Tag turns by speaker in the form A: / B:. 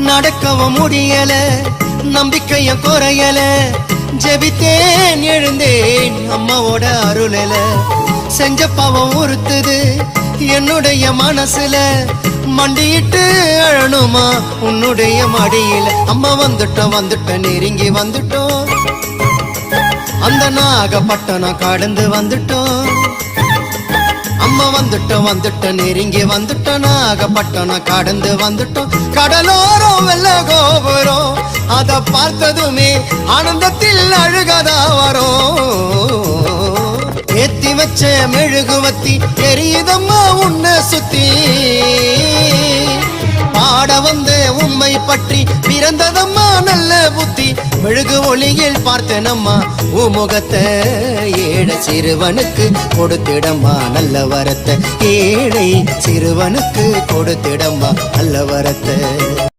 A: நடக்கவும் முடியல, நம்பிக்கைய குறையல, ஜெபித்தேன் எழுந்தேன் அம்மாவோட அருளல. செஞ்ச பாவம் உறுத்துது என்னுடைய மனசுல, மண்டியிட்டு அழணுமா உன்னுடைய மடியில. அம்மா வந்துட்டோம் நெருங்கி வந்துட்டோம், அந்த நாகப்பட்டினம் கடந்து வந்துட்டோம். அம்மா வந்துட்டோம் நெருங்கி வந்துட்டோம், நாகப்பட்டினம் கடந்து வந்துட்டோம். கடலோரம் வெள்ள கோபுரம் அத பார்த்ததுமே ஆனந்தத்தில் அழுகதா வரும். ஏத்தி வச்ச மெழுகுவத்தி எரியுதம்மா உன்னை சுத்தி, பாட வந்த உம்மை பற்றி பிறந்ததம்மா நல்ல புத்தி. மெழுகு ஒளியில் பார்த்தனம்மா உமுகத்தை, ஏழை சிறுவனுக்கு கொடுத்திடம்மா நல்ல வரத்தை, ஏழை சிறுவனுக்கு கொடுத்திடம்மா நல்ல வரத்தை.